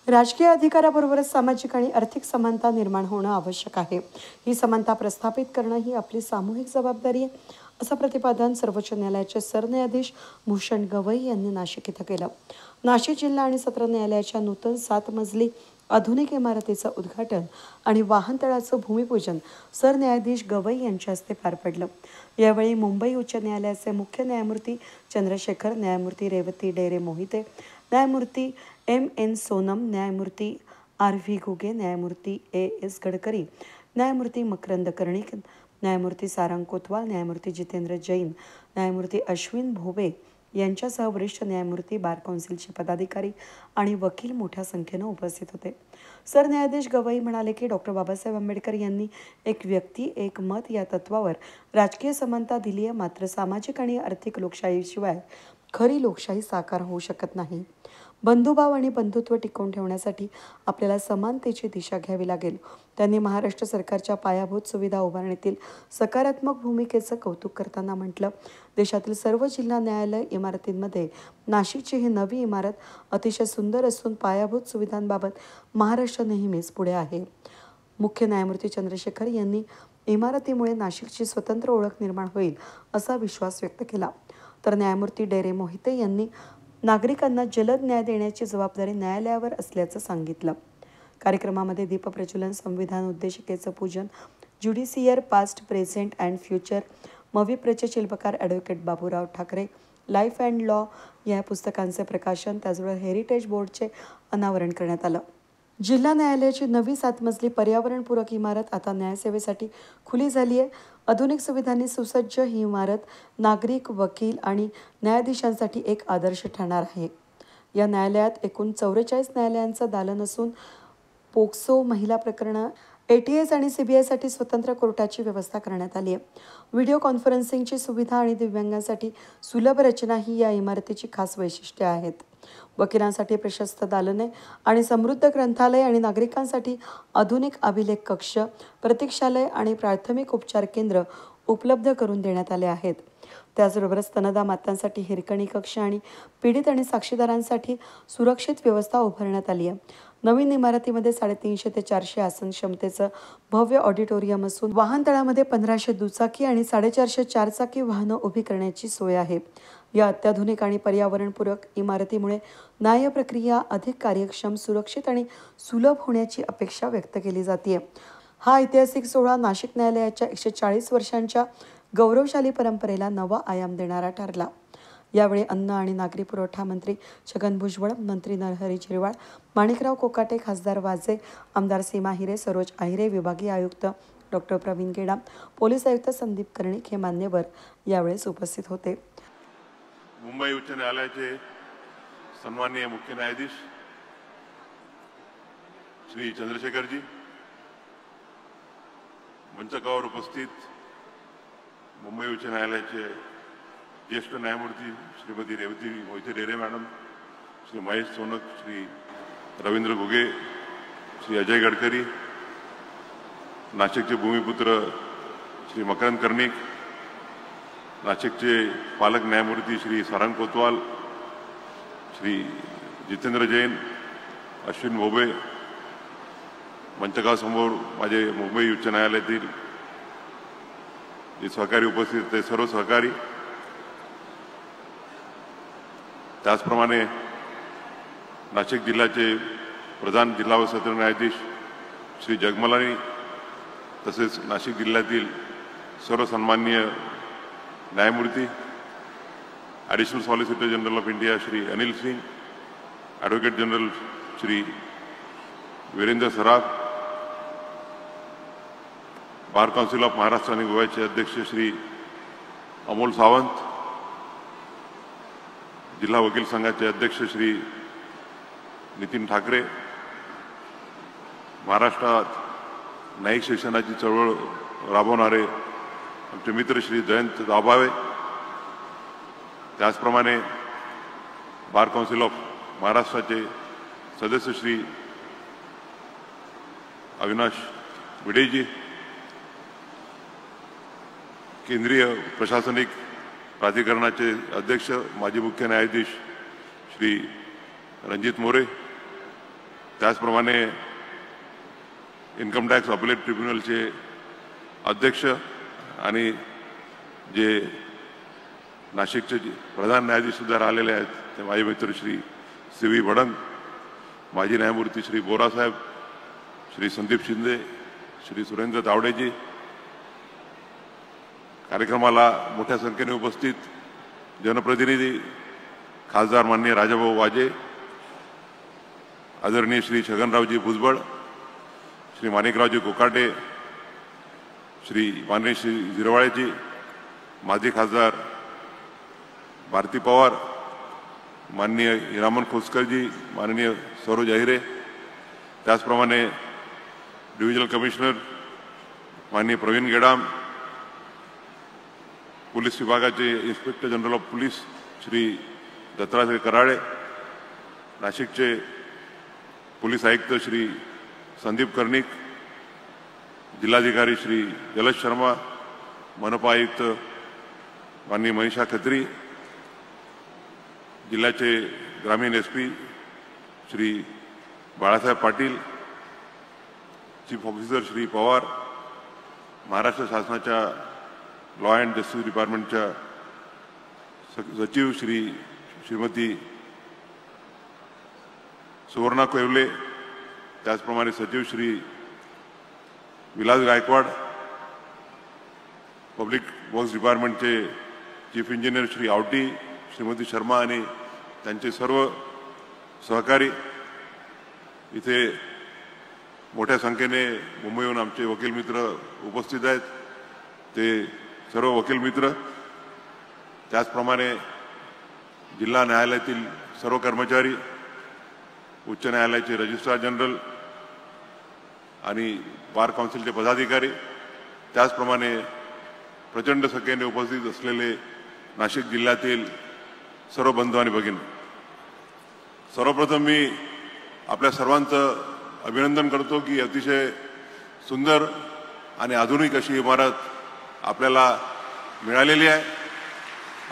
राजकीय अधिकाराबरोबरच सामाजिक आणि आर्थिक समानता निर्माण होणं आवश्यक आहे। ही समानता प्रस्थापित करणं ही आपली सामूहिक जबाबदारी आहे, असं प्रतिपादन सर्वोच्च न्यायालयाचे सरन्यायाधीश भूषण गवई यांनी नाशिक इथं केलं। नाशिक जिल्हा आणि सत्र न्यायालयाच्या नूतन 7 मजली आधुनिक इमारतीचं उद्घाटन आणि वाहनतळाचं भूमिपूजन सरन्यायाधीश गवई यांच्या हस्ते पार पडलं। यावेळी मुंबई उच्च न्यायालयाचे मुख्य न्यायमूर्ती चंद्रशेखर, न्यायमूर्ती रेवती डेरे मोहिते, न्यायमूर्ती M.N. सोनम, न्यायमूर्ती R.V. घुगे, न्यायमूर्ती A.S. गडकरी, न्यायमूर्ती मकरंद कर्णिक, न्यायमूर्ती सारंग कोतवाल, न्यायमूर्ती जितेंद्र जैन, न्यायमूर्ती अश्विन भोबे यांच्यासह वरिष्ठ न्यायमूर्ती, बार कौन्सिलचे पदाधिकारी आणि वकील मोठ्या संख्येनं उपस्थित होते। सरन्यायाधीश गवई म्हणाले की डॉक्टर बाबासाहेब आंबेडकर यांनी एक व्यक्ती एक मत या तत्वावर राजकीय समानता दिली आहे, मात्र सामाजिक आणि आर्थिक लोकशाहीशिवाय खरी लोकशाही साकार होऊ शकत नाही। बंधुभाव आणि बंधुत्व टिकवून ठेवण्यासाठी आपल्याला समानतेची दिशा घ्यावी लागेल। त्यांनी महाराष्ट्र सरकारच्या पायाभूत सुविधा उभारणीतील सकारात्मक भूमिकेचं कौतुक करताना म्हटलं, देशातील सर्व जिल्हा न्यायालय इमारतींमध्ये नाशिकची ही नवी इमारत अतिशय सुंदर असून पायाभूत सुविधांबाबत महाराष्ट्र नेहमीच पुढे आहे। मुख्य न्यायमूर्ती चंद्रशेखर यांनी इमारतीमुळे नाशिकची स्वतंत्र ओळख निर्माण होईल असा विश्वास व्यक्त केला। तर न्यायमूर्ती डेरे मोहिते यांनी नागरिकांना जलद न्याय देण्याची जबाबदारी न्यायालयावर असल्याचं सांगितलं। कार्यक्रमामध्ये दीपप्रज्वलन, संविधान उद्देशिकेचं पूजन, ज्युडिशियर पास्ट, प्रेझेंट अँड फ्युचर, मविप्रचे शिल्पकार advocate Baburao Thackeray, life and law या पुस्तकांचे प्रकाशन, त्याचबरोबर हेरिटेज बोर्डचे अनावरण करण्यात आलं। जिल्हा न्यायालयाची नवी 7 मजली पर्यावरणपूरक इमारत आता न्यायसेवेसाठी खुली झाली आहे। आधुनिक सुविधांनी सुसज्ज ही इमारत नागरिक, वकील आणि न्यायाधीशांसाठी एक आदर्श ठरणार आहे। या न्यायालयात एकूण 44 न्यायालयांचं दालन असून पोक्सो महिला प्रकरणं, ATS आणि CBIसाठी स्वतंत्र कोर्टाची व्यवस्था करण्यात आली आहे। व्हिडिओ कॉन्फरन्सिंगची सुविधा आणि दिव्यांगांसाठी सुलभ रचना ही या इमारतीची खास वैशिष्ट्ये आहेत। वकिलांसाठी प्रशस्त दालने आणि समृद्ध ग्रंथालय आणि नागरिकांसाठी आधुनिक अभिलेख कक्ष, प्रतीक्षालय आणि प्राथमिक उपचार केंद्र उपलब्ध करून देण्यात आले आहेत। त्याचबरोबर स्तनदा मातांसाठी हिरकणी कक्ष आणि पीडित आणि साक्षीदारांसाठी सुरक्षित व्यवस्था उभारण्यात आली आहे। नवीन इमारतीमध्ये 350 ते 400 आसन क्षमतेचं भव्य ऑडिटोरियम असून वाहनतळामध्ये 1500 दुचाकी आणि 450 चारचाकी वाहनं उभी करण्याची सोय आहे। या अत्याधुनिक आणि पर्यावरणपूरक इमारतीमुळे न्याय प्रक्रिया अधिक कार्यक्षम, सुरक्षित आणि सुलभ होण्याची अपेक्षा व्यक्त केली जाते। हा ऐतिहासिक सोहळा नाशिक न्यायालयाच्या 140 वर्षांच्या गौरवशाली परंपरेला नवा आयाम देणारा ठरला। यावेळी अन्न आणि नागरी पुरवठा मंत्री छगन भुजबळ, मंत्री नरहरी झिरवाळ, माणिकराव कोकाटे, खासदार वाजे, आमदार सीमा हिरे, सरोज आहिरे, विभागीय आयुक्त डॉक्टर प्रवीण गेडाम, पोलीस आयुक्त संदीप कर्णिक हे मान्यवर यावेळेस उपस्थित होते। मुंबई उच्च न्यायालयाचे सन्माननीय मुख्य न्यायाधीश श्री चंद्रशेखरजी, मंचकावर उपस्थित मुंबई उच्च न्यायालयाचे ज्येष्ठ न्यायमूर्ती श्रीमती रेवती मोहिते डेरे मॅडम, श्री महेश सोनक, श्री रवींद्र घुगे, श्री अजय गडकरी, नाशिकचे भूमिपुत्र श्री मकरंद कर्णिक, नाशिकचे पालक न्यायमूर्ती श्री सारंग कोतवाल, श्री जितेंद्र जैन, अश्विन भोबे, मंचकासमोर माझे मुंबई उच्च न्यायालयातील जे सहकारी उपस्थित ते सर्व सहकारी, त्याचप्रमाणे नाशिक जिल्ह्याचे प्रधान जिल्हा व सत्र न्यायाधीश श्री जगमलानी, तसेच नाशिक जिल्ह्यातील सर्व सन्माननीय न्यायमूर्ती, additional solicitor general of India Shri Anil Singh, advocate general Shri Virendra Saraf, bar council of Maharashtra आणि गोव्याचे अध्यक्ष श्री अमोल सावंत, जिल्हा वकील संघाचे अध्यक्ष श्री नितीन ठाकरे, महाराष्ट्रात न्यायिक शिक्षणाची चळवळ राबवणारे आमचे मित्र श्री जयंत दाभावे, त्याचप्रमाणे बार काउन्सिल ऑफ महाराष्ट्राचे सदस्य श्री अविनाश भिडेजी, केंद्रीय प्रशासनिक प्राधिकरणाचे अध्यक्ष माजी मुख्य न्यायाधीश श्री रणजित मोरे, त्याचप्रमाणे इन्कम टॅक्स अपिलेट ट्रिब्युनलचे अध्यक्ष आणि जे नाशिकचे प्रधान न्यायाधीश सुद्धा राहिलेले आहेत ते माझे मित्र श्री सी व्ही भडंग, माजी न्यायमूर्ती श्री बोरासाहेब, श्री संदीप शिंदे, श्री सुरेंद्र तावडेजी, कार्यक्रमाला मोठ्या संख्येने उपस्थित जनप्रतिनिधी खासदार माननीय राजाभाऊ वाजे, आदरणीय श्री छगनरावजी भुजबळ, श्री माणिकरावजी कोकाटे, श्री माननीय श्री झिरवाळेजी, माजी खासदार भारती पवार, माननीय हिरामन खोसकरजी, माननीय सरोज अहिरे, त्याचप्रमाणे डिव्हिजनल कमिशनर माननीय प्रवीण गेडाम, पोलीस विभागाचे inspector general of police Shri Dattatray Karale, नाशिकचे पोलीस आयुक्त श्री संदीप कर्णिक, जिल्हाधिकारी श्री जलज शर्मा, मनपा आयुक्त माननीय मनीषा खत्री, जिल्ह्याचे ग्रामीण SP Shri Balasaheb Patil, chief officer Shri Pawar, Maharashtra शासनाच्या लॉ अँड जस्टिस डिपार्टमेंटच्या सचिव श्रीमती सुवर्णा कोयवले, त्याचप्रमाणे सचिव श्री विलास गायकवाड, पब्लिक वर्क्स डिपार्टमेंटचे चीफ इंजिनियर श्री आवटी, श्रीमती शर्मा आणि त्यांचे सर्व सहकारी, इथे मोठ्या संख्येने मुंबईहून आमचे वकील मित्र उपस्थित आहेत, ते सर्व वकील मित्र, त्याचप्रमाणे जिल्हा न्यायालयातील सर्व कर्मचारी, उच्च न्यायालयाचे रजिस्ट्रार जनरल आणि बार काउन्सिलचे पदाधिकारी, त्याचप्रमाणे प्रचंड संख्येने उपस्थित असलेले नाशिक जिल्ह्यातील सर्व बंधू आणि भगिनी, सर्वप्रथम मी आपल्या सर्वांचं अभिनंदन करतो की अतिशय सुंदर आणि आधुनिक अशी इमारत आपल्याला मिळालेली आहे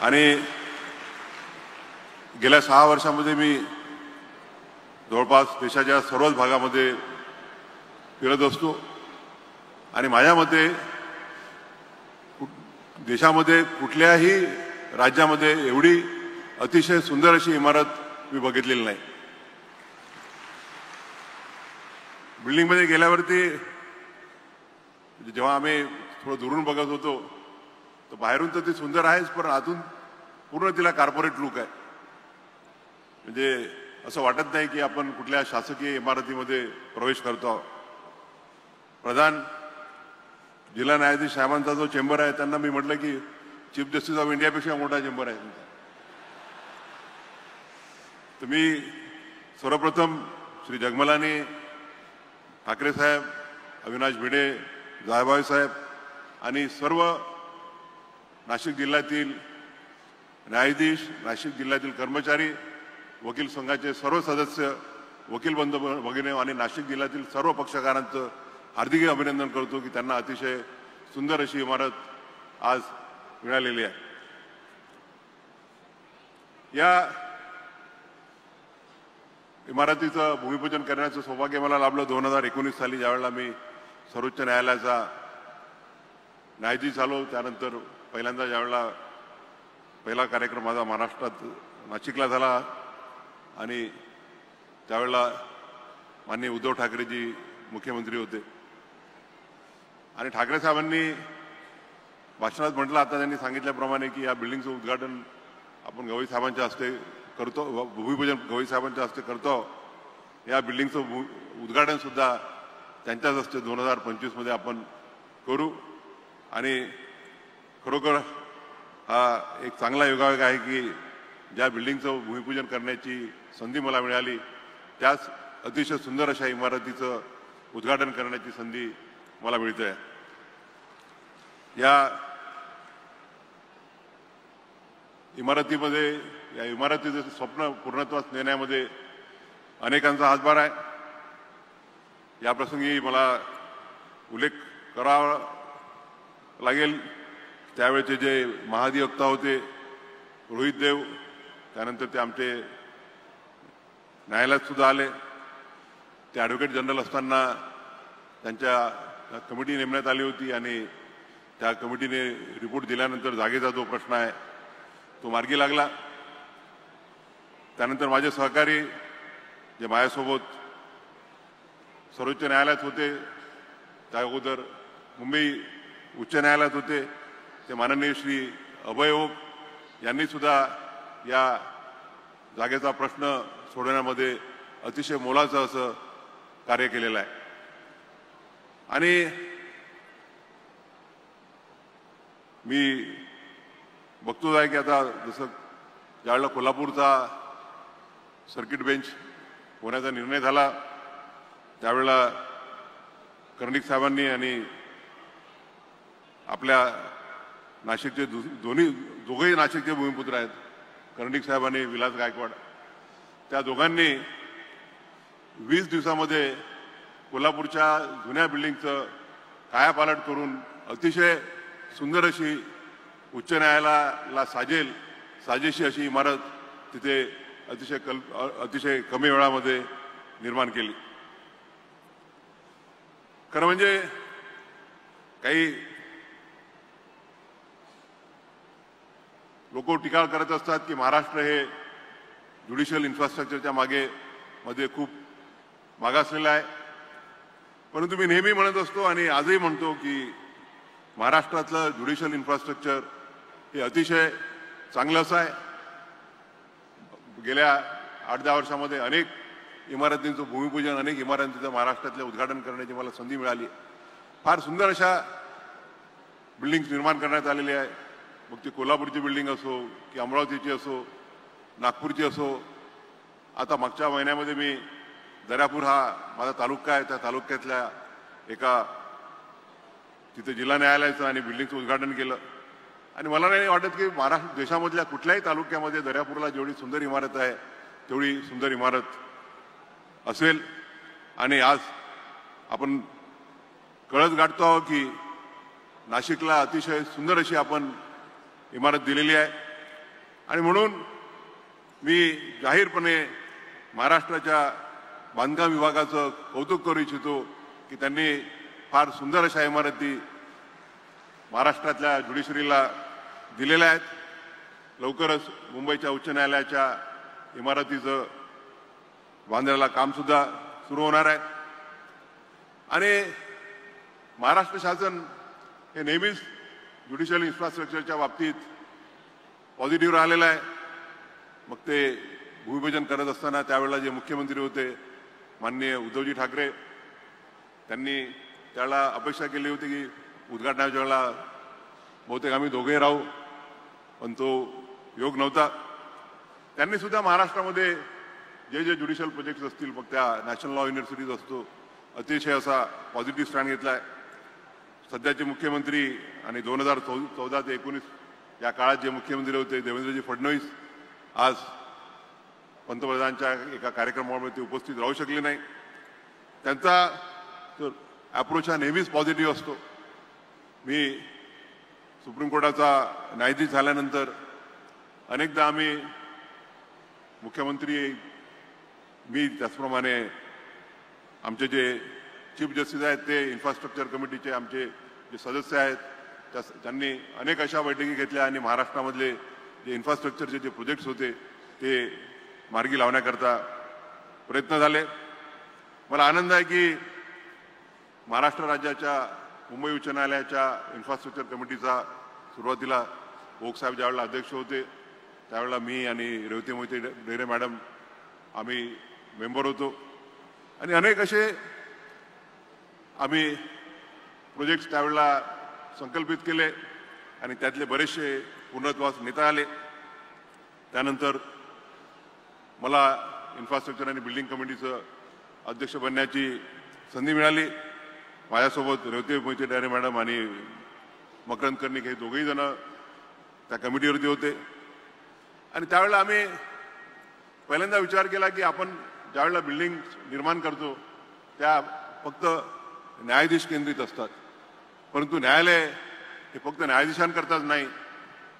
आणि गेल्या 6 वर्षांमध्ये मी जवळपास देशाच्या सर्वच भागामध्ये फिरत असतो आणि माझ्या मते देशामध्ये कुठल्याही राज्यामध्ये एवढी अतिशय सुंदर अशी इमारत मी बघितलेली नाही. बिल्डिंगमध्ये गेल्यावरती जेव्हा आम्ही थोडं दुरून बघत होतो तर बाहेरून तर ती सुंदर आहेच, पण आतून पूर्ण तिला कॉर्पोरेट लुक आहे. म्हणजे असं वाटत नाही की आपण कुठल्या शासकीय इमारतीमध्ये प्रवेश करतो आहोत. प्रधान जिल्हा न्यायाधीश साहेबांचा जो चेंबर आहे त्यांना मी म्हटलं की चीफ जस्टिस ऑफ इंडियापेक्षा मोठा चेंबर आहे तुमचा. तर मी सर्वप्रथम श्री जगमलानी, ठाकरे साहेब, अविनाश भिडे, जायभाई साहेब आणि सर्व नाशिक जिल्ह्यातील न्यायाधीश, नाशिक जिल्ह्यातील कर्मचारी, वकील संघाचे सर्व सदस्य, वकील बंधू भगिनी आणि नाशिक जिल्ह्यातील सर्व पक्षकारांचं हार्दिक अभिनंदन करतो की त्यांना अतिशय सुंदर अशी इमारत आज मिळालेली आहे. या इमारतीचं भूमिपूजन करण्याचं सौभाग्य मला लाभलं 2019 साली, ज्यावेळेला मी सर्वोच्च न्यायालयाचा न्यायाधीश झालो. त्यानंतर पहिल्यांदा ज्यावेळेला पहिला कार्यक्रम माझा महाराष्ट्रात नाशिकला झाला आणि त्यावेळेला माननीय उद्धव ठाकरेजी मुख्यमंत्री होते आणि ठाकरे साहेबांनी भाषणात म्हटलं, आता त्यांनी सांगितल्याप्रमाणे की या बिल्डिंगचं उद्घाटन आपण गवई साहेबांच्या हस्ते करतो, भूमिपूजन गवई साहेबांच्या हस्ते करतो. या बिल्डिंगचं उद्घाटन सुद्धा त्यांच्याच हस्ते 2025 मध्ये आपण करू आणि खरोखर हा एक चांगला योगायोग आहे की ज्या बिल्डिंगचं भूमिपूजन करण्याची संधी मला मिळाली त्याच अतिशय सुंदर अशा इमारतीचं उद्घाटन करण्याची संधी मला मिळते. या इमारतीमध्ये, या इमारतीचं स्वप्न पूर्णत्वास नेण्यामध्ये अनेकांचा हातभार आहे. या प्रसंगी मला उल्लेख करावा लागेल त्यावेळेचे जे महाधिवक्ता होते रोहित देव, त्यानंतर ते आमचे न्यायालयात सुद्धा आले. ते ॲडव्होकेट जनरल असताना त्यांच्या कमिटी नेमण्यात आली होती आणि त्या कमिटीने रिपोर्ट दिल्यानंतर जागेचा जो प्रश्न आहे तो मार्गी लागला. त्यानंतर माझे सहकारी जे माझ्यासोबत सर्वोच्च न्यायालयात होते, त्या अगोदर मुंबई उच्च न्यायालयात होते, ते माननीय श्री अभय ओक यांनी सुद्धा या जागेचा प्रश्न सोडवण्यामध्ये अतिशय मोलाचं असं कार्य केलेलं आहे. आणि मी बघतोच आहे की आता जसं ज्यावेळेला कोल्हापूरचा सर्किट बेंच होण्याचा निर्णय झाला त्यावेळेला कर्णिक साहेबांनी आणि आपल्या नाशिकचे दोघेही नाशिकचे भूमिपुत्र आहेत, कर्णिक साहेब आणि विलास गायकवाड, त्या दोघांनी 20 दिवसामध्ये कोल्हापूरच्या जुन्या बिल्डिंगचं कायापालट करून अतिशय सुंदर अशी उच्च न्यायालयाला साजेशी अशी इमारत तिथे अतिशय कमी वेळामध्ये निर्माण केली. खरं म्हणजे काही लोक टीका करत असतात की महाराष्ट्र हे ज्युडिशियल इन्फ्रास्ट्रक्चरच्या मध्ये खूप मागासलेलं आहे, परंतु मी नेहमी म्हणत असतो आणि आजही म्हणतो की महाराष्ट्रातलं ज्युडिशियल इन्फ्रास्ट्रक्चर हे अतिशय चांगलं असं आहे. गेल्या 8-10 वर्षामध्ये अनेक इमारतींचं भूमिपूजन, अनेक इमारतींचं महाराष्ट्रातल्या उद्घाटन करण्याची मला संधी मिळाली. फार सुंदर अशा बिल्डिंग्स निर्माण करण्यात आलेली आहे. मग ती कोल्हापूरची बिल्डिंग असो की अमरावतीची असो, नागपूरची असो. आता मागच्या महिन्यामध्ये मी दर्यापूर हा माझा तालुका आहे, त्या तालुक्यातल्या एका तिथे जिल्हा न्यायालयाचं आणि बिल्डिंगचं उद्घाटन केलं. आणि मला नाही वाटत की महाराष्ट्र देशामधल्या कुठल्याही तालुक्यामध्ये दर्यापूरला जेवढी सुंदर इमारत आहे तेवढी सुंदर इमारत असेल. आणि आज आपण कळस गाठतो आहोत की नाशिकला अतिशय सुंदर अशी आपण इमारत दिलेली आहे. आणि म्हणून मी जाहीरपणे महाराष्ट्राच्या बांधकाम विभागाचं कौतुक करू इच्छितो की त्यांनी फार सुंदर अशा इमारती महाराष्ट्रातल्या ज्युडिशरीला दिलेल्या आहेत. लवकरच मुंबईच्या उच्च न्यायालयाच्या इमारतीचं बांधण्याला कामसुद्धा सुरू होणार आहे. आणि महाराष्ट्र शासन हे नेहमीच ज्युडिशियल इन्फ्रास्ट्रक्चरच्या बाबतीत पॉझिटिव्ह राहिलेलं आहे. मग ते भूमिपूजन करत असताना त्यावेळेला जे मुख्यमंत्री होते माननीय उद्धवजी ठाकरे, त्यांनी त्याला अपेक्षा केली होती की उद्घाटनाच्या वेळेला बहुतेक आम्ही दोघे राहू, पण तो योग नव्हता. त्यांनी सुद्धा महाराष्ट्रामध्ये जे ज्युडिशियल प्रोजेक्ट्स असतील, मग त्या नॅशनल लॉ युनिव्हर्सिटीज असतो, अतिशय असा पॉझिटिव्ह स्टँड घेतला आहे. सध्याचे मुख्यमंत्री आणि 2014 ते 19 या काळात जे मुख्यमंत्री होते देवेंद्रजी फडणवीस आज पंतप्रधानांच्या एका कार्यक्रमामध्ये ते उपस्थित राहू शकले नाही. त्यांचा अप्रोच हा नेहमीच पॉझिटिव्ह असतो. मी सुप्रीम कोर्टाचा न्यायाधीश झाल्यानंतर अनेकदा आम्ही मुख्यमंत्री, मी त्याचप्रमाणे आमचे जे चीफ जस्टिस आहेत ते इन्फ्रास्ट्रक्चर कमिटीचे आमचे जे सदस्य आहेत त्यांनी अनेक अशा बैठकी घेतल्या आणि महाराष्ट्रामधले जे इन्फ्रास्ट्रक्चरचे जे प्रोजेक्ट्स होते ते मार्गी लावण्याकरता प्रयत्न झाले. मला आनंद आहे की महाराष्ट्र राज्याच्या मुंबई उच्च न्यायालयाच्या इन्फ्रास्ट्रक्चर कमिटीचा सुरुवातीला ओक साहेब ज्यावेळेला अध्यक्ष होते त्यावेळेला मी आणि रेवती मोहिते डेरे मॅडम आम्ही मेंबर होतो. आणि अनेक असे आम्ही प्रोजेक्ट्स त्यावेळेला संकल्पित केले आणि त्यातले बरेचसे पूर्णत्वास नेता आले. त्यानंतर मला इन्फ्रास्ट्रक्चर आणि बिल्डिंग कमिटीचं अध्यक्ष बनण्याची संधी मिळाली. माझ्यासोबत रेवती मोहिते डेरे मॅडम आणि मकरंद कर्णिक हे दोघेही जण त्या कमिटीवरती होते. आणि त्यावेळेला आम्ही पहिल्यांदा विचार केला की आपण ज्यावेळेला बिल्डिंग निर्माण करतो त्या फक्त न्यायाधीश केंद्रित असतात, परंतु न्यायालय हे फक्त न्यायाधीशांकरताच नाही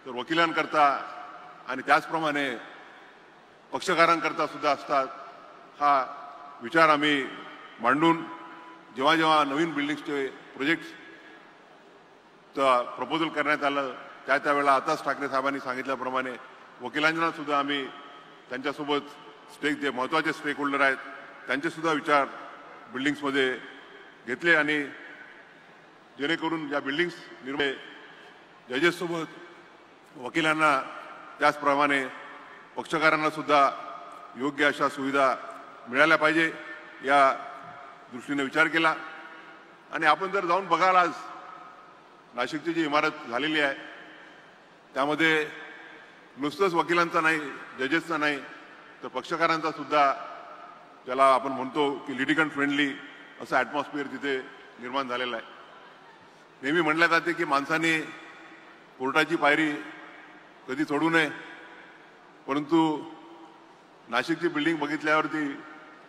तर वकिलांकरता आणि त्याचप्रमाणे पक्षकारांकरता सुद्धा असतात. हा विचार आम्ही मांडून जेव्हा जेव्हा नवीन बिल्डिंग्सचे प्रोजेक्ट्सचं प्रपोजल करण्यात आलं त्यावेळेला आताच ठाकरे साहेबांनी सांगितल्याप्रमाणे वकिलांना सुद्धा आम्ही त्यांच्यासोबत जे महत्त्वाचे स्टेक होल्डर आहेत त्यांचेसुद्धा विचार बिल्डिंग्समध्ये घेतले आणि जेणेकरून या बिल्डिंग्स निर्माण जजेससोबत वकिलांना त्याचप्रमाणे पक्षकारांना सुद्धा योग्य अशा सुविधा मिळाल्या पाहिजे या दृष्टीने विचार केला. आणि आपण जर जाऊन बघाल आज नाशिकची जी इमारत झालेली आहे त्यामध्ये नुसतंच वकिलांचा नाही, जजेसचा नाही तर पक्षकारांचा सुद्धा ज्याला आपण म्हणतो की लिटिगंट फ्रेंडली असं ॲटमॉस्फिअर तिथे निर्माण झालेलं आहे. नेहमी म्हणलं जाते की माणसाने कोर्टाची पायरी कधी चढू नये, परंतु नाशिकची बिल्डिंग बघितल्यावरती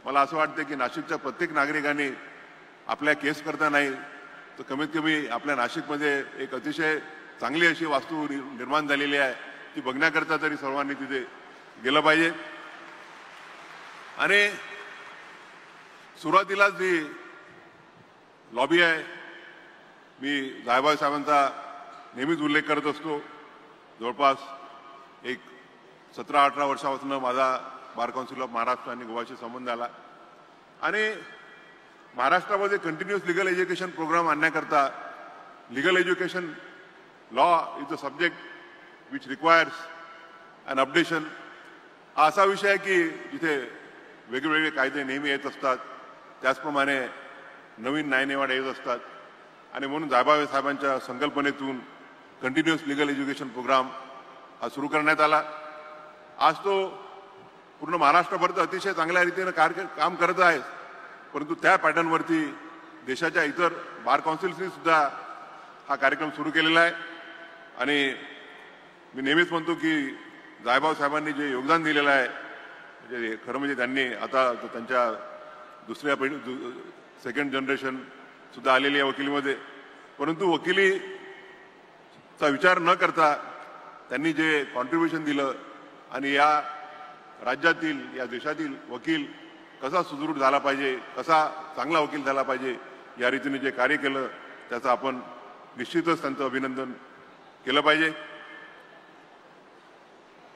मला असं वाटतं की नाशिकच्या प्रत्येक नागरिकाने आपल्या केस करता नाही तर कमीत कमी आपल्या नाशिकमध्ये एक अतिशय चांगली अशी वास्तू निर्माण झालेली आहे ती बघण्याकरता तरी सर्वांनी तिथे गेलं पाहिजे. आणि सुरुवातीलाच जी लॉबी आहे मी जायभाई साहेबांचा नेहमीच उल्लेख करत असतो. जवळपास एक 17-18 वर्षापासून माझा बार काउन्सिल ऑफ महाराष्ट्र आणि गोवाशी संबंध आला आणि महाराष्ट्रामध्ये कंटिन्युअस लिगल एज्युकेशन प्रोग्राम आणण्याकरता legal education law is the subject which requires an updation हा असा विषय आहे की जिथे वेगवेगळे कायदे नेहमी येत असतात त्याचप्रमाणे नवीन न्यायनिवाडे येत असतात आणि म्हणून जायभाई साहेबांच्या संकल्पनेतून कंटिन्युअस लिगल एज्युकेशन प्रोग्राम हा सुरू करण्यात आला. आज तो पूर्ण महाराष्ट्रभर तर अतिशय चांगल्या रीतीने काम करत आहे, परंतु त्या पॅटर्नवरती देशाच्या इतर बार काउन्सिल्सनी सुद्धा हा कार्यक्रम सुरू केलेला आहे. आणि मी नेहमीच म्हणतो की जायभाई साहेबांनी जे योगदान दिलेलं आहे म्हणजे खरं म्हणजे त्यांनी आता त्यांच्या दुसऱ्या सेकंड जनरेशन सुद्धा आलेली आहे वकिलीमध्ये, परंतु वकिलीचा विचार न करता त्यांनी जे कॉन्ट्रीब्युशन दिलं आणि या राज्यातील या देशातील वकील कसा सुदृढ झाला पाहिजे, कसा चांगला वकील झाला पाहिजे या रीतीने जे कार्य केलं त्याचं आपण निश्चितच त्यांचं अभिनंदन केलं पाहिजे.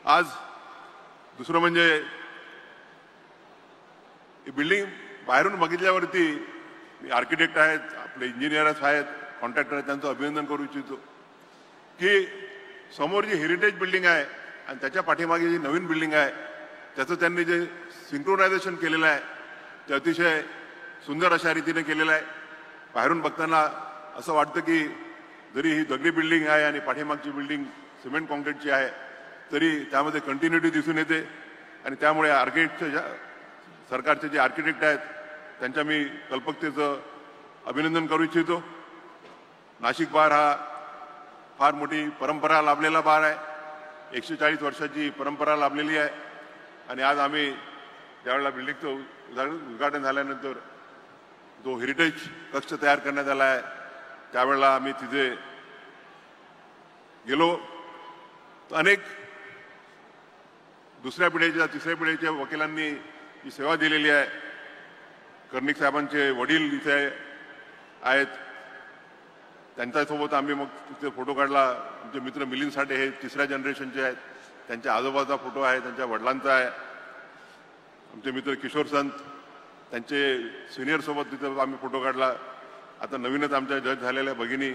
आज दुसरं म्हणजे बिल्डिंग बाहेरून बघितल्यावरती आर्किटेक्ट आहेत, आपले इंजिनियर्स आहेत, कॉन्ट्रॅक्टर आहेत, त्यांचं अभिनंदन करू इच्छितो की समोर जी हेरिटेज बिल्डिंग आहे आणि त्याच्या पाठीमागे जी नवीन बिल्डिंग आहे त्याचं त्यांनी जे सिंक्रोनायझेशन केलेलं आहे ते अतिशय सुंदर अशा रीतीने केलेलं आहे. बाहेरून बघताना असं वाटतं की जरी ही दगडी बिल्डिंग आहे आणि पाठीमागची बिल्डिंग सिमेंट कॉन्क्रीटची आहे तरी त्यामध्ये कंटिन्युटी दिसून येते आणि त्यामुळे सरकारचे जे आर्किटेक्ट आहेत त्यांच्या मी कल्पकतेचं अभिनंदन करू इच्छितो. नाशिक बार हा फार मोठी परंपरा लाभलेला बार आहे, 140 वर्षाची परंपरा लाभलेली आहे आणि आज आम्ही ज्यावेळेला बिल्डिंगचं उद्घाटन झाल्यानंतर जो हेरिटेज कक्ष तयार करण्यात आला आहे त्यावेळेला आम्ही तिथे गेलो तर अनेक दुसऱ्या पिढीच्या तिसऱ्या पिढीच्या वकिलांनी जी सेवा दिलेली आहे. कर्णिक साहेबांचे वडील इथे आहेत, त्यांच्यासोबत आम्ही मग तिथे फोटो काढला. आमचे मित्र मिलिंद साठे हे तिसऱ्या जनरेशनचे आहेत, त्यांच्या आजोबाचा फोटो आहे, त्यांच्या वडिलांचा आहे. आमचे मित्र किशोर संत त्यांचे सिनियरसोबत तिथं आम्ही फोटो काढला. आता नवीनच आमच्या जज झालेल्या भगिनी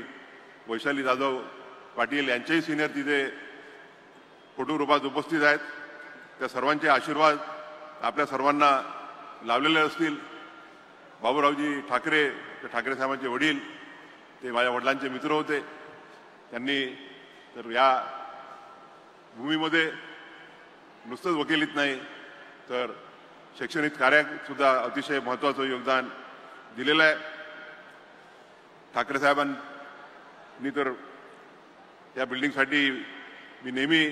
वैशाली जाधव पाटील यांचेही सिनियर तिथे फोटो रूपात उपस्थित आहेत. त्या सर्वांचे आशीर्वाद आपल्या सर्वांना लाभलेले असतील. बाबूरावजी ठाकरे, ठाकरे साहेबांचे वडील, ते माझ्या वडिलांचे मित्र होते. त्यांनी तर या भूमीमध्ये नुसतंच वकिलीत नाही तर शैक्षणिक कार्यात सुद्धा अतिशय महत्त्वाचं योगदान दिलेलं आहे. ठाकरे साहेबांनी तर या बिल्डिंगसाठी मी नेहमी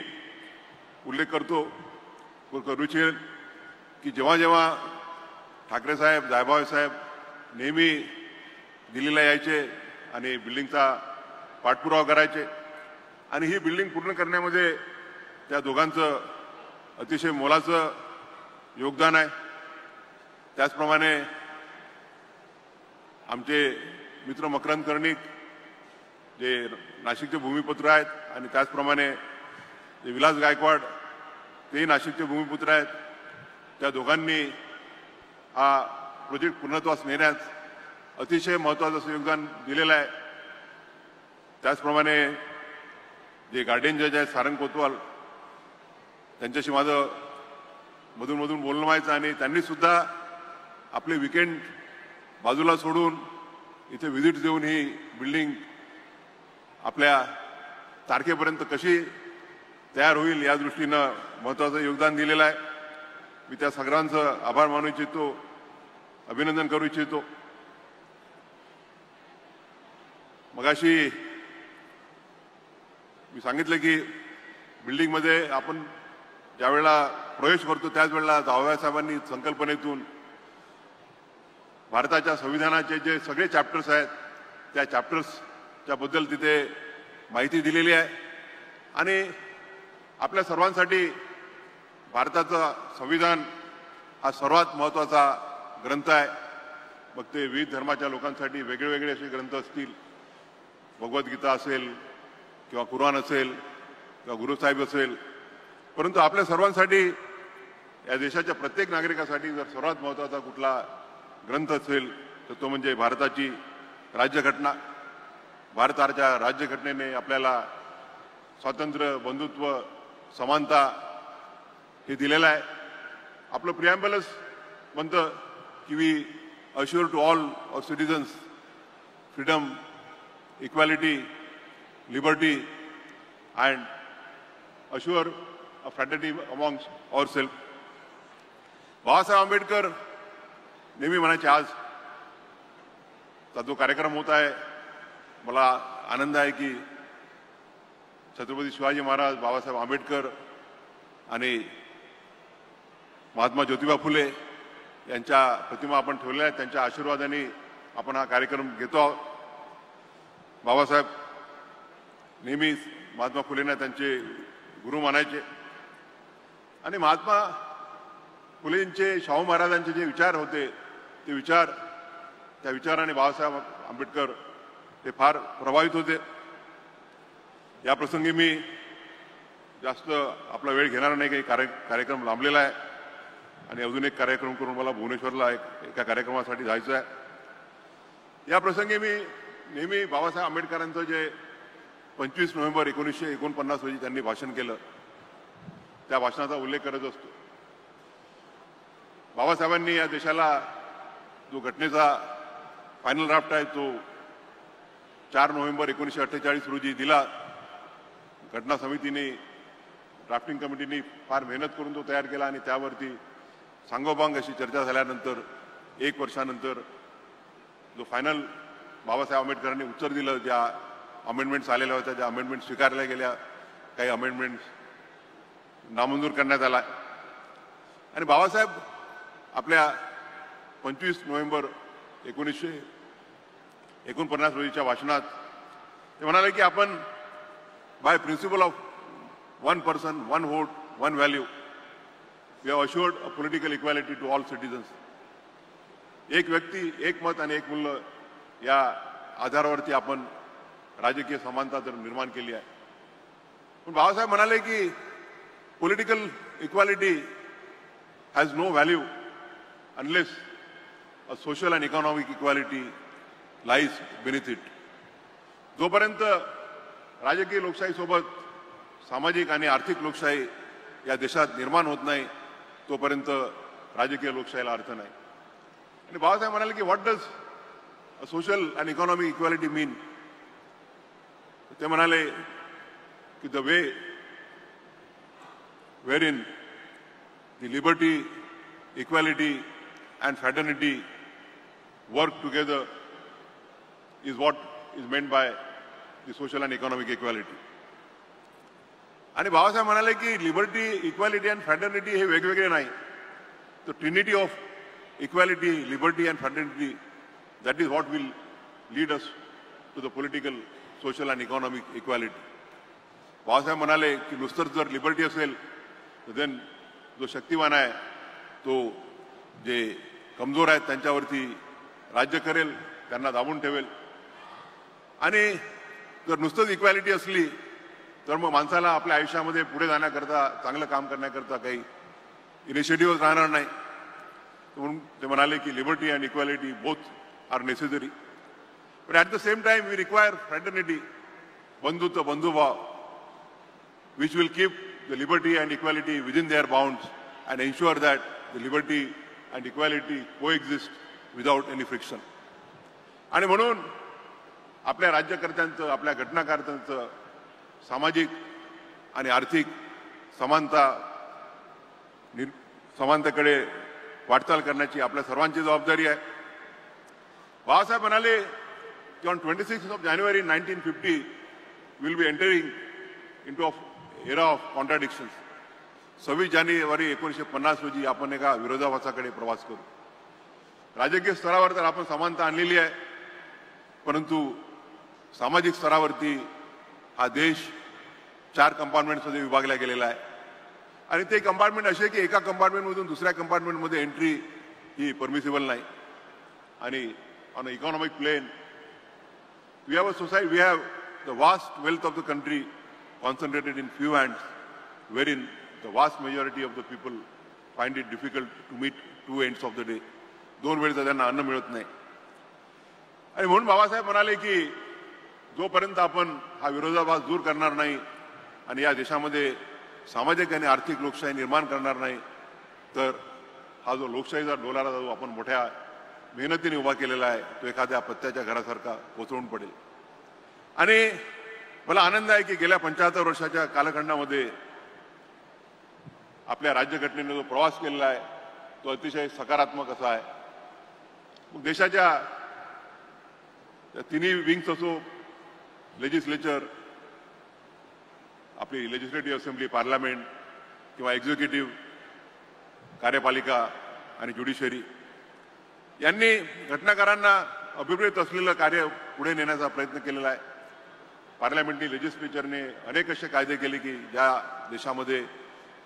उल्लेख करू इच्छेन की जेव्हा जेव्हा ठाकरे साहेब, जायभाई साहेब नेहमी दिल्लीला यायचे आणि बिल्डिंगचा पाठपुरावा करायचे आणि ही बिल्डिंग पूर्ण करण्यामध्ये त्या दोघांचं अतिशय मोलाचं योगदान आहे. त्याचप्रमाणे आमचे मित्र मकरंद कर्णिक जे नाशिकचे भूमिपुत्र आहेत आणि त्याचप्रमाणे जे विलास गायकवाड तेही नाशिकचे भूमिपुत्र आहेत. त्या दोघांनी हा प्रोजेक्ट पूर्णत्वास नेण्यात अतिशय महत्त्वाचं असं योगदान दिलेलं आहे. त्याचप्रमाणे जे गार्डियन जज आहेत सारंग कोतवाल त्यांच्याशी माझं मधून मधून बोलणं व्हायचं आणि त्यांनी सुद्धा आपले विकेंड बाजूला सोडून इथे व्हिजिट देऊन ही बिल्डिंग आपल्या तारखेपर्यंत कशी तयार होईल या दृष्टीनं महत्त्वाचं योगदान दिलेलं आहे. मी त्या सगळ्यांचं आभार मानू इच्छितो, अभिनंदन करू इच्छितो. मगाशी मी सांगितलं की बिल्डिंगमध्ये आपण ज्यावेळेला प्रवेश करतो त्याच वेळेला जावया साहेबांनी संकल्पनेतून भारताच्या संविधानाचे जे सगळे चॅप्टर्स आहेत त्या चॅप्टर्सच्या बद्दल तिथे माहिती दिलेली आहे. आणि आपल्या सर्वांसाठी भारताचं संविधान हा सर्वात महत्त्वाचा ग्रंथ आहे. मग ते विविध धर्माच्या लोकांसाठी वेगळे वेगळे असे ग्रंथ असतील, भगवद्गीता असेल किंवा कुराण असेल किंवा गुरुसाहेब असेल, परंतु आपल्या सर्वांसाठी या देशाच्या प्रत्येक नागरिकासाठी जर सर्वात महत्त्वाचा कुठला ग्रंथ असेल तर तो म्हणजे भारताची राज्यघटना. भारताच्या राज्यघटनेने आपल्याला स्वातंत्र्य, बंधुत्व, समानता हे दिलेलं आहे. आपलं प्रिॲम्बलच म्हणतं की we assure to all of citizens freedom, equality, liberty and assure a fraternity amongst our self. Babasaheb Ambedkar नेहमी म्हणायचे, आज जो कार्यक्रम होत आहे मला आनंद आहे की छत्रपती शिवाजी महाराज, बाबासाहेब आंबेडकर आणि महात्मा ज्योतिबा फुले यांच्या प्रतिमा आपण ठेवल्या आहेत. त्यांच्या आशीर्वादाने आपण हा कार्यक्रम घेतो आहोत. बाबासाहेब नेहमी महात्मा फुलेंना त्यांचे गुरु मानायचे आणि महात्मा फुलेंचे, शाहू महाराजांचे जे विचार होते ते विचार, त्या विचाराने बाबासाहेब आंबेडकर ते फार प्रभावित होते. या प्रसंगी मी जास्त आपला वेळ घेणार नाही, काही कार्यक्रम लांबलेला आहे आणि अजून एक कार्यक्रम करून मला भुवनेश्वरला एका कार्यक्रमासाठी जायचं आहे. या प्रसंगी मी नेहमी बाबासाहेब आंबेडकरांचं जे 25 नोव्हेंबर 1949 रोजी त्यांनी भाषण केलं त्या भाषणाचा उल्लेख करत असतो. बाबासाहेबांनी या देशाला जो घटनेचा फायनल ड्राफ्ट आहे तो 4 नोव्हेंबर 1948 रोजी दिला. घटना समितीने, ड्राफ्टिंग कमिटीने फार मेहनत करून तो तयार केला आणि त्यावरती सांगोपांग अशी चर्चा झाल्यानंतर 1 वर्षानंतर जो फायनल बाबासाहेब आंबेडकरांनी उत्तर दिलं, ज्या अमेंडमेंट्स आलेल्या होत्या, ज्या अमेंडमेंट्स स्वीकारल्या गेल्या, काही अमेंडमेंट्स नामंजूर करण्यात आला आणि बाबासाहेब आपल्या 25 नोव्हेंबर 1949 रोजीच्या भाषणात ते म्हणाले की आपण by principle of one person, one vote, one value we have assured a political equality to all citizens. एक व्यक्ती, एक मत आणि एक मूल्य या आधारावरती आपण राजकीय समानता तर निर्माण केली आहे. पण बाबासाहेब म्हणाले की political equality has no value unless a social and economic equality lies beneath it. जोपर्यंत राजकीय लोकशाहीसोबत सामाजिक आणि आर्थिक लोकशाही या देशात निर्माण होत नाही तोपर्यंत राजकीय लोकशाहीला अर्थ नाही. आणि बाबासाहेब म्हणाले की what does a social and economic equality mean. ते म्हणाले की the way wherein the liberty, equality and fraternity work together is what is meant by the social and economic equality. आणि बाबासाहेब म्हणाले की लिबर्टी, इक्वॅलिटी अँड फ्रॅटर्निटी हे वेगवेगळे नाही. The trinity of equality, liberty and fraternity that is what will lead us to the political, social and economic equality. Babasaheb म्हणाले की नुसतंच जर लिबर्टी असेल तर देन जो शक्तिवान आहे तो जे कमजोर आहेत त्यांच्यावरती राज्य करेल त्यांना दाबून ठेवेल. आणि जर नुसतंच इक्वॅलिटी असली तर मग माणसाला आपल्या आयुष्यामध्ये पुढे जाण्याकरता, चांगलं काम करण्याकरता काही इनिशिएटिव्ह राहणार नाही. म्हणून ते म्हणाले की liberty and equality both are necessary, but at the same time we require fraternity, बंधुत्व, बंधुभाव, which will keep the liberty and equality within their bounds and ensure that the liberty and equality coexist without any friction. आणि म्हणून आपल्या राज्यकर्त्यांचं, आपल्या घटनाकर्त्यांचं सामाजिक आणि आर्थिक समानतेकडे वाटचाल करण्याची आपल्या सर्वांची जबाबदारी आहे. बाबासाहेब म्हणाले की on 26 January 1950 will be entering into era of contradictions. 26 जानेवारी 1950 रोजी आपण एका विरोधाभासाकडे प्रवास करू. राजकीय स्तरावर तर आपण समानता आणलेली आहे, परंतु सामाजिक स्तरावरती हा देश 4 कंपार्टमेंट्समध्ये विभागला गेलेला आहे. आणि ते कंपार्टमेंट असे की एका कंपार्टमेंटमधून दुसऱ्या कंपार्टमेंटमध्ये एंट्री ही परमिसिबल नाही. आणि on a economic plane we have a society, we have the vast wealth of the country concentrated in few hands, wherein the vast majority of the people find it difficult to meet two ends of the day. 2 वेळेचं त्यांना अन्न मिळत नाही. आणि म्हणून बाबासाहेब म्हणाले की जोपर्यंत आपण हा विरोधाभास दूर करणार नाही आणि या देशामध्ये सामाजिक आणि आर्थिक लोकशाही निर्माण करणार नाही, तर हा जो लोकशाहीचा डोलारा जो आपण मोठ्या मेहनतीने उभा केलेला आहे तो एखाद्या पत्त्याच्या घरासारखा कोसळून पडेल. आणि मला आनंद आहे की गेल्या 75 वर्षाच्या कालखंडामध्ये आपल्या राज्यघटनेने जो प्रवास केलेला आहे तो अतिशय सकारात्मक असा आहे. मग देशाच्या तिन्ही विंग्स असो, लेजिस्लेचर, आपली लेजिस्लेटिव्ह असेंब्ली, पार्लमेंट किंवा एक्झिक्युटिव्ह, कार्यपालिका आणि ज्युडिशरी यांनी घटनाकारांना अभिप्रेत असलेलं कार्य पुढे नेण्याचा प्रयत्न केलेला आहे. पार्लमेंटरी लेजिस्लेचरने अनेक असे कायदे केले की ज्या देशामध्ये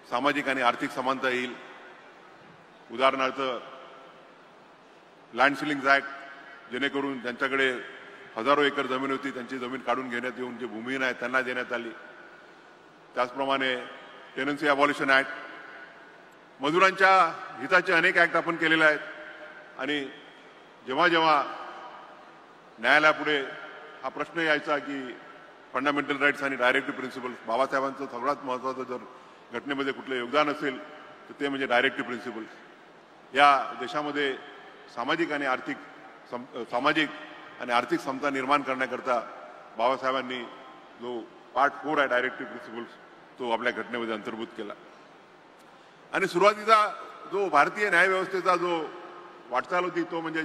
सामाजिक आणि आर्थिक समानता येईल. उदाहरणार्थ लँड सिलिंग ॲक्ट, जेणेकरून ज्यांच्याकडे हजारो एकर जमीन होती त्यांची जमीन काढून घेण्यात येऊन जे भूमिहीन आहेत त्यांना देण्यात आली. त्याचप्रमाणे टेनन्सी अबॉलिशन ॲक्ट, मजुरांच्या हिताचे अनेक ॲक्ट आपण केलेले आहेत. आणि जेव्हा जेव्हा न्यायालयापुढे हा प्रश्न यायचा की फंडामेंटल राईट्स आणि डायरेक्टिव्ह प्रिन्सिपल्स, बाबासाहेबांचं सगळ्यात महत्त्वाचं जर घटनेमध्ये कुठलं योगदान असेल तर ते म्हणजे डायरेक्टिव्ह प्रिन्सिपल्स. या देशामध्ये सामाजिक आणि आर्थिक समता निर्माण करण्याकरता बाबासाहेबांनी जो पार्ट 4 आहे डायरेक्टिव्ह प्रिन्सिपल्स तो आपल्या घटनेमध्ये अंतर्भूत केला. आणि सुरुवातीचा जो भारतीय न्यायव्यवस्थेचा जो वाटचाल होती तो म्हणजे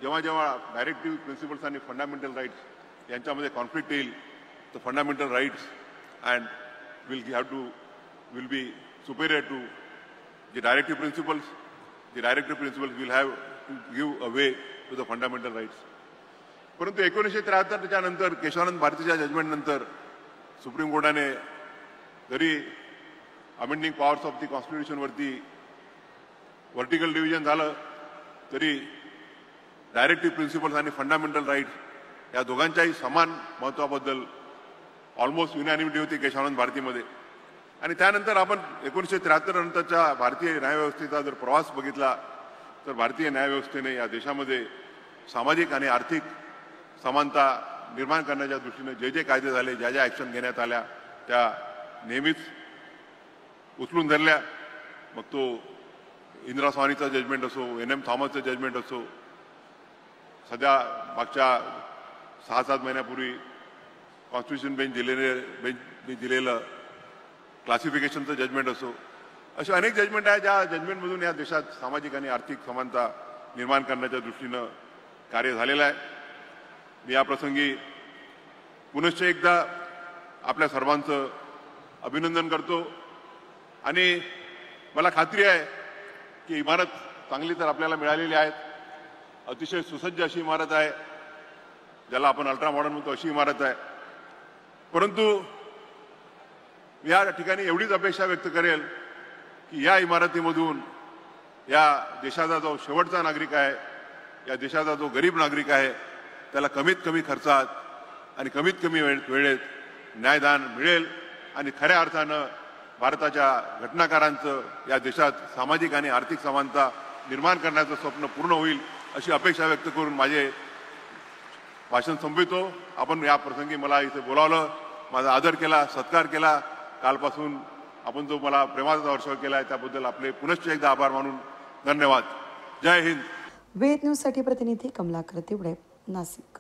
जेव्हा जेव्हा डायरेक्टिव्ह प्रिन्सिपल्स आणि फंडामेंटल राईट्स यांच्यामध्ये कॉन्फ्लिक्ट येईल तर fundamental rights and will be superior to the directive principles. The directive principles will have to give a way to the fundamental rights. परंतु 1973च्या नंतर केशवानंद भारतीच्या जजमेंटनंतर सुप्रीम कोर्टाने जरी अमेंडिंग पॉवर्स ऑफ द कॉन्स्टिट्यूशनवरती व्हर्टिकल डिव्हिजन झालं तरी डायरेक्टिव्ह प्रिन्सिपल्स आणि फंडामेंटल राईट्स या दोघांच्याही समान महत्त्वाबद्दल ऑलमोस्ट युनॅनिमिटी होती केशवानंद भारतीमध्ये. आणि त्यानंतर आपण 1973 नंतरच्या भारतीय न्यायव्यवस्थेचा जर प्रवास बघितला तर भारतीय न्यायव्यवस्थेने या देशामध्ये सामाजिक आणि आर्थिक समानता निर्माण करण्याच्या दृष्टीने जे जे कायदे झाले, ज्या ज्या ॲक्शन घेण्यात आल्या त्या नेहमीच उचलून धरल्या. मग तो इंदिरा स्वानीचा जजमेंट असो, NM थॉमसचं जजमेंट असो, सध्या मागच्या 6-7 महिन्यापूर्वी कॉन्स्टिट्यूशन बेंचने दिलेलं क्लासिफिकेशनचं जजमेंट असो, असे अनेक जजमेंट आहे ज्या जजमेंटमधून या देशात सामाजिक आणि आर्थिक समानता निर्माण करण्याच्या दृष्टीनं कार्य झालेलं आहे. मी या प्रसंगी पुनश्च एकदा आपल्या सर्वांचं अभिनंदन करतो. आणि मला खात्री आहे की इमारत चांगली तर आपल्याला मिळालेली आहे. अतिशय सुसज्ज अशी इमारत आहे, ज्याला आपण अल्ट्रा मॉडर्न म्हणतो अशी इमारत आहे. परंतु या ठिकाणी एवढीच अपेक्षा व्यक्त करेल की या इमारतीमधून या देशाचा जो शेवटचा नागरिक आहे या देशाचा जो गरीब नागरिक आहे त्याला कमीत कमी खर्चात आणि कमीत कमी वेळेत न्यायदान मिळेल आणि खऱ्या अर्थानं भारताच्या घटनाकारांचं या देशात सामाजिक आणि आर्थिक समानता निर्माण करण्याचं स्वप्न पूर्ण होईल अशी अपेक्षा व्यक्त करून माझे भाषण संपवितो. आपण या प्रसंगी मला इथे बोलावलं, माझा आदर केला, सत्कार केला. कालपासून आपण जो मला प्रेमाचा वर्षाव केला आहे त्याबद्दल आपले पुनश्च एकदा आभार मानून धन्यवाद. जय हिंद. वेद न्यूजसाठी प्रतिनिधी कमलाकर तिवडे, नाशिक.